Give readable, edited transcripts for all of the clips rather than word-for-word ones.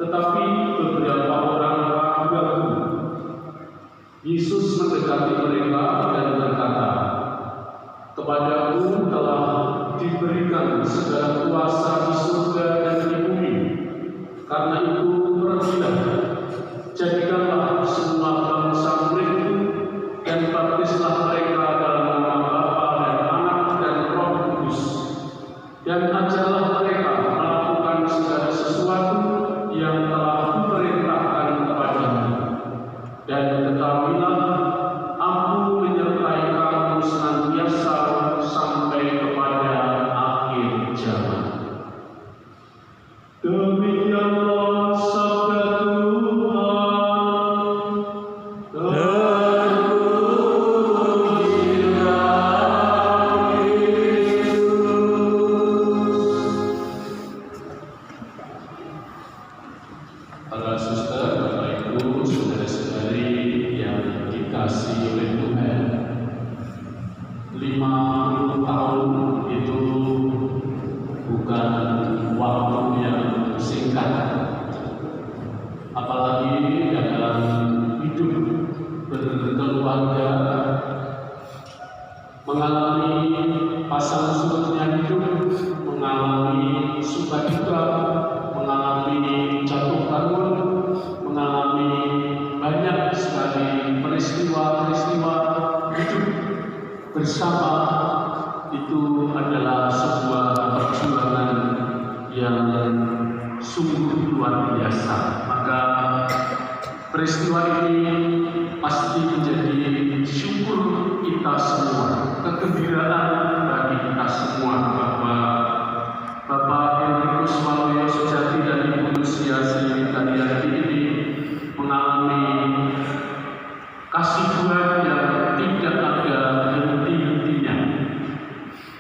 Tetapi beberapa orang ragu-ragu. Yesus mendekati mereka dan berkata, "Kepadaku telah diberikan segala kuasa di surga dan di bumi. Karena itu pergilah, jadikanlah semua bangsa muridku dan baptislah mereka dalam nama Bapa dan Anak dan Roh Kudus, dan ajarlah mereka melakukan segala sesuatu yang telah kuperintahkan kepadamu. Dan ketahuilah, aku menyertai kamu senantiasa sampai kepada akhir zaman." Demikianlah sabda Tuhan. Terpujilah Kristus. Para suster, Bapak Ibu, saudara-saudari yang dikasihi oleh Tuhan, 50 tahun itu bukan waktu yang singkat, apalagi dalam hidup berkeluarga, mengalami pasang surutnya hidup, mengalami sukacita, mengalami jatuh bangun, mengalami banyak sekali peristiwa-peristiwa hidup bersama. Itu adalah sebuah perjuangan yang sungguh luar biasa. Maka peristiwa ini pasti menjadi syukur kita semua, kegembiraan bagi kita semua bahwa Bapak Henrikus Waluyo Sujati dan Ibu Lucia Siliwitaniati ini mengalami kasih Tuhan yang tidak ada henti-hentinya.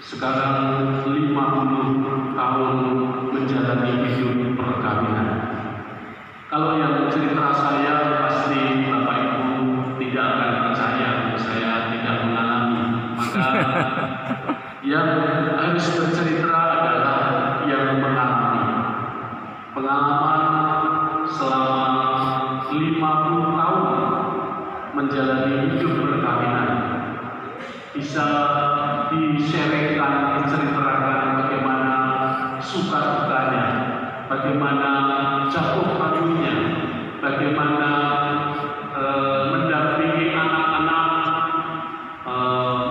Sekarang 50 tahun menjalani hidup perkawinan. Kalau yang cerita saya, pasti Bapak Ibu tidak akan percaya saya tidak mengalami. Maka yang harus bercerita adalah yang mengalami. Pengalaman selama 50 tahun menjalani hidup perkawinan bisa di-sharekan, diceritakan bagaimana suka dukanya, bagaimana jatuh bangunnya, bagaimana mendampingi anak-anak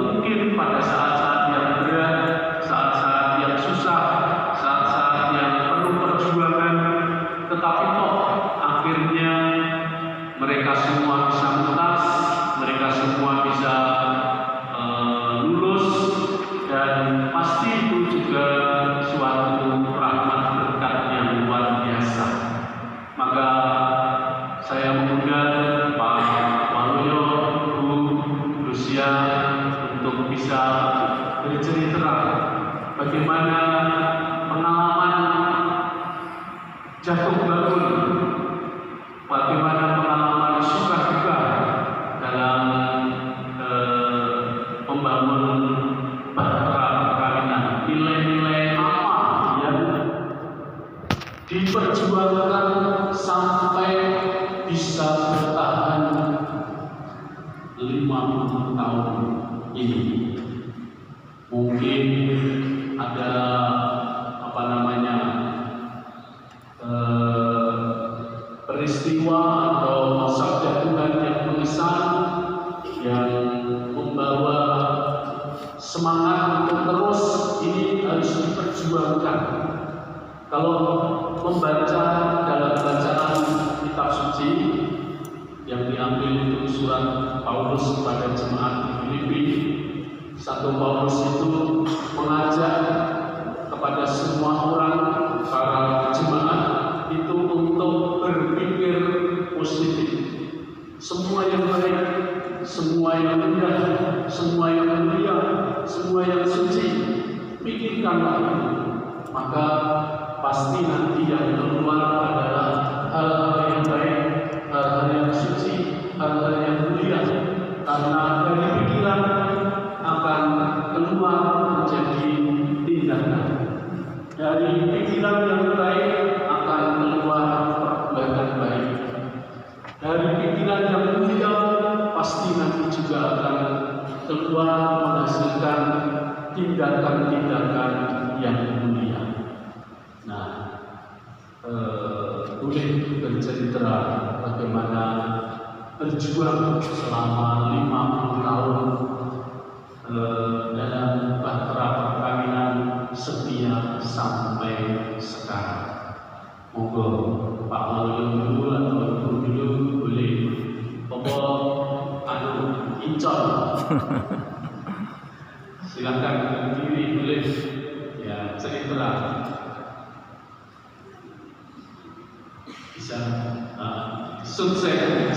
mungkin pada saat-saat yang berat, saat-saat yang susah, saat-saat yang penuh perjuangan, tetapi toh akhirnya mereka semua bisa tuntas, mereka semua bisa lulus, dan pasti itu juga suatu rahmat berkat yang luar biasa. Maka saya mengundang Pak Waluyo, Bu Lucia untuk bisa bercerita bagaimana pengalaman jatuh bangun, bagaimana pengalaman suka duka dalam membangun bahtera perkawinan, nilai-nilai apa yang diperjuangkan sampai bisa bertahan 50 tahun ini. Mungkin ada peristiwa atau sabda Tuhan yang mengesan, yang membawa semangat untuk terus ini harus diperjuangkan. Kalau membaca dalam bacaan kitab suci yang diambil itu surat Paulus kepada jemaat di Filipi, Satu Paulus itu mengajak kepada semua orang, para jemaat itu untuk berpikir positif. Semua yang baik, semua yang indah, semua yang mulia, semua yang suci, pikirkanlah itu. Maka pasti nanti yang keluar adalah hal-hal yang baik, hal-hal yang suci, hal-hal yang mulia. Karena dari pikiran akan keluar menjadi tindakan. Dari pikiran yang baik akan keluar perkataan. tindakan-tindakan yang mulia. Nah, boleh bercerita bagaimana berjuang selama 50 tahun dalam bahtera perkawinan setia sampai sekarang. Monggo Pak Mulyo dulu atau Ibu dulu boleh incon. Silakan berdiri boleh ya, cerita bisa sukses ya,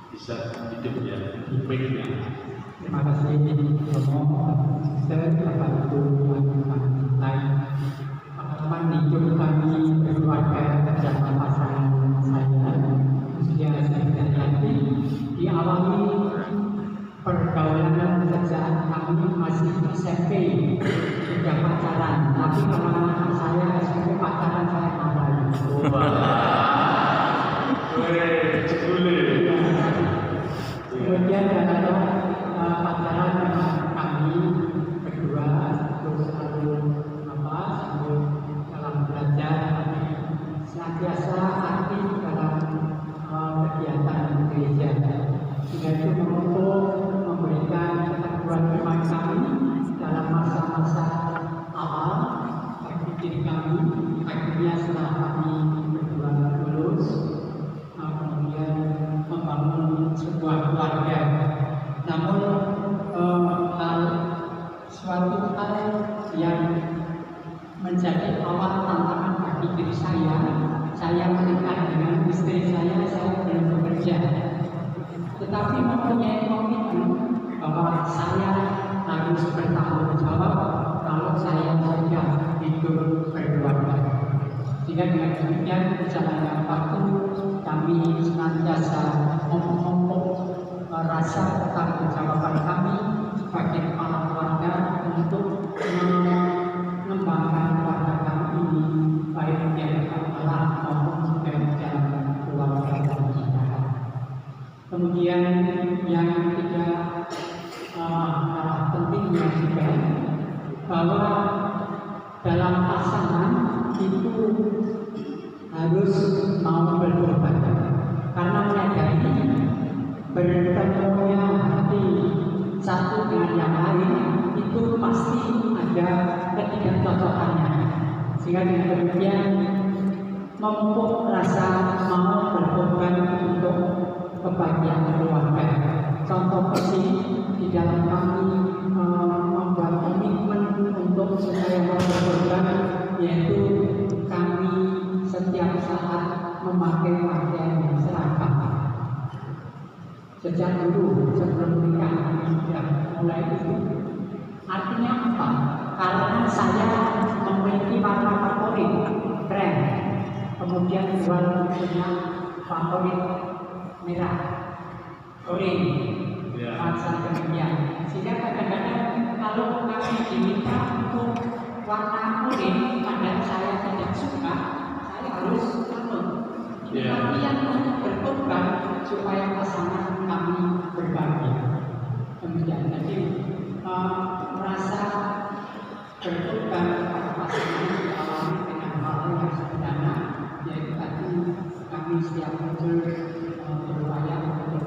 bisa hidup ya baiknya. Terima kasih Romo, saya Bapak Ibu teman-teman lain. Pengalaman hidup kami berkeluarga bersama pasangan saya usia sehari-hari diawali pergaulan sejak kami masih SMP, sudah pacaran. Tapi pengalaman saya SMP pacaran saya kembali. Kemudian dalam pacaran dengan kami berdua terus sambil dalam belajar, kami senantiasa aktif dalam kegiatan gereja, sehingga itu memberikan keteguhan iman kami dalam masa-masa awal bagi diri kami. Akhirnya setelah kami berdua lulus, kemudian membangun sebuah keluarga. Namun suatu hal yang menjadi awal tantangan bagi diri saya menikah dengan istri saya belum bekerja, tetapi mempunyai komitmen bahwa saya harus bertanggung jawab kalau saya sudah hidup berkeluarga. Sehingga dengan demikian berjalannya waktu kami senantiasa memupuk rasa pertanggungjawaban kami sebagai kepala keluarga untuk mengembangkan keluarga kami ini baik yang Allah maupun dari jalan keluarga kami. Kemudian yang ketiga, pentingnya juga bahwa dalam pasangan itu harus mau berkorban, karena menyadari bertemunya hati satu dengan yang lain itu pasti ada ketidakcocokannya. Sehingga dengan demikian memupuk rasa mau berkorban untuk kebahagiaan keluarga. Contoh persis di dalam kami membuat komitmen untuk supaya mau berkorban, yaitu kami setiap saat memakai pakaian yang seragam. Sejak dulu sebelum menikah kami sudah mulai itu. Artinya apa? Karena saya memiliki warna favorit krem, kemudian jual punya favorit merah, orange, macam demikian. Sehingga kadang-kadang kalau kami diminta untuk warna orange, padahal saya tidak suka, saya harus nurut. Latihan untuk berkorban supaya pasangan kami berbahagia. Kemudian jadi merasa berkorban pada pasangan diawali dengan hal yang sederhana, yaitu tadi kami setiap muncul berupaya untuk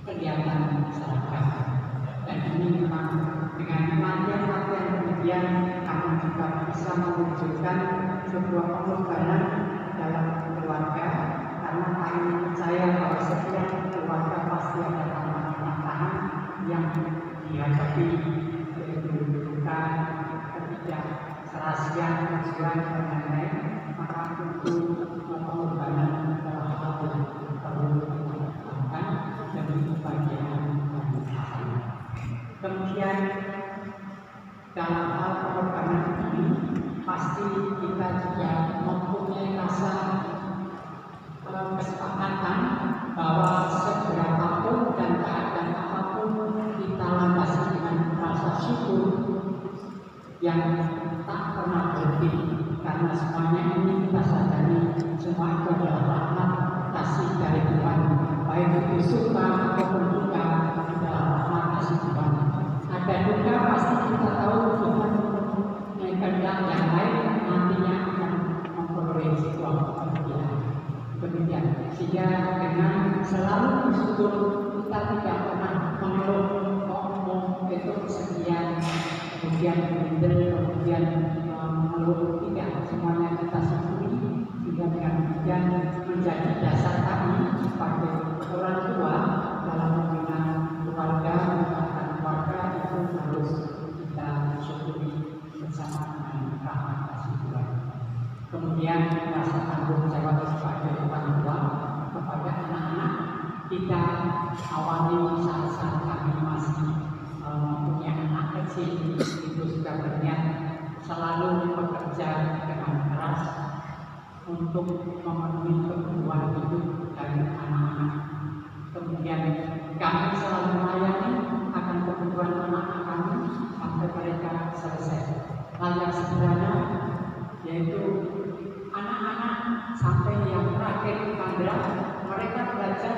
kegiatan masyarakat. Dan ini memang dengan latihan-latihan kemudian kami juga bisa mewujudkan sebuah pengorbanan dalam keluarga, karena kami percaya bahwa setiap keluarga pasti ada tantangan yang dihadapi, yaitu duka, ketidakserasian, tujuan dan lain-lain. Maka untuk pengorbanan adalah hal yang perlu dilakukan demi kebahagiaan bersama. Kemudian dalam hal pengorbanan ini pasti kita juga mempunyai rasa kesepakatan bahwa seberapapun dan keadaan apapun kita landasi dengan rasa syukur yang tak pernah berhenti, karena semuanya ini kita sadari semua itu adalah rahmat kasih dari Tuhan, baik itu suka ataupun duka sehingga dengan selalu bersyukur kita tidak pernah mengeluh kok itu sekian, kemudian minder, kemudian mengeluh, tidak, semuanya kita syukuri sehingga dengan demikian menjadi dasar kami sebagai orang tua dalam membina keluarga, menetapkan keluarga itu harus kita syukuri bersama dengan rahmat kasih Tuhan. Kemudian rasa tanggung jawab sebagai orang tua kepada anak-anak kita awali saat kami masih punya anak kecil, itu sudah berniat selalu bekerja dengan keras untuk memenuhi kebutuhan hidup dari anak-anak. Kemudian kami selalu melayani akan kebutuhan anak-anak kami sampai mereka selesai. Hal yang sederhana yaitu anak-anak sampai yang terakhir Kandra, mereka belajar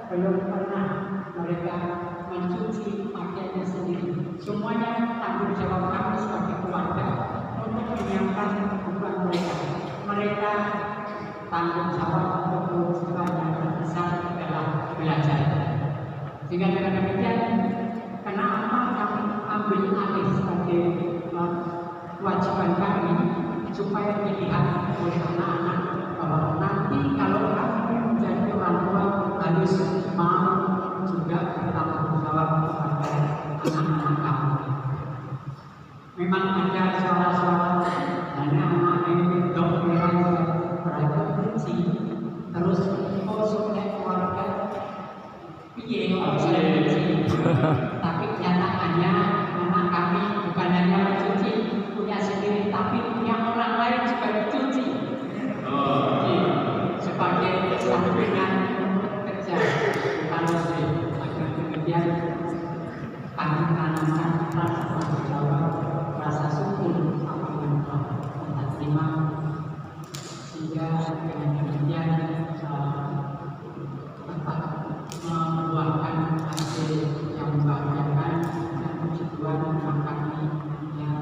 belum pernah mereka mencuci pakaiannya sendiri. Semuanya tanggung jawab kami sebagai keluarga untuk menyiapkan kebutuhan mereka. Mereka tanggung jawab untuk kewajiban yang terbesar adalah belajar. Sehingga dengan demikian, kenapa kami ambil alih sebagai kewajiban kami supaya dilihat oleh anak-anak bahwa nanti kalau kami menjadi orang tua harus mau juga bertanggung jawab kepada anak-anak kami. Memang ada suara-suara hanya anak yang dokteran beragam benci terus sudah keluarga piye benci, tapi kenyataannya anak kami bukan hanya mencuci punya sendiri, tapi punya orang lain juga dicuci. Sebagai sampingan kerja bukan lebih. Agar kemudian kami tanamkan rasa tanggung jawab, rasa syukur apa yang telah kita terima, sehingga dengan demikian tetap membuahkan hasil yang membahagiakan dan puji Tuhan untuk kami yang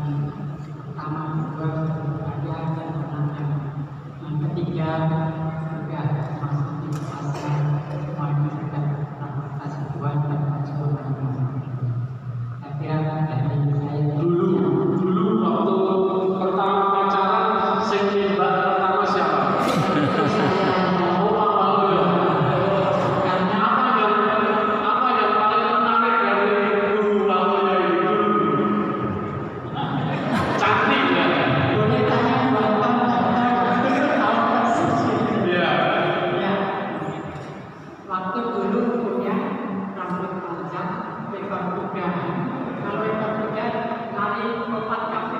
pertama, kedua, ketiga, dan keenam. Yang ketiga juga masih di fase semuanya sudah rahmat kasih Tuhan dan Tuhan. Saya kira dari saya dulu waktu pertama pacaran, sing nembak pertama siapa? Oh, Pak ya. karena Apa yang paling menarik dari guru Paulo itu? Cantik ya? boleh tanya Bapak tahu persis. Iya. Ya, waktu dulu punya rambut panjang, ekor kuda. Kalau ekor kuda lari 4 kaki.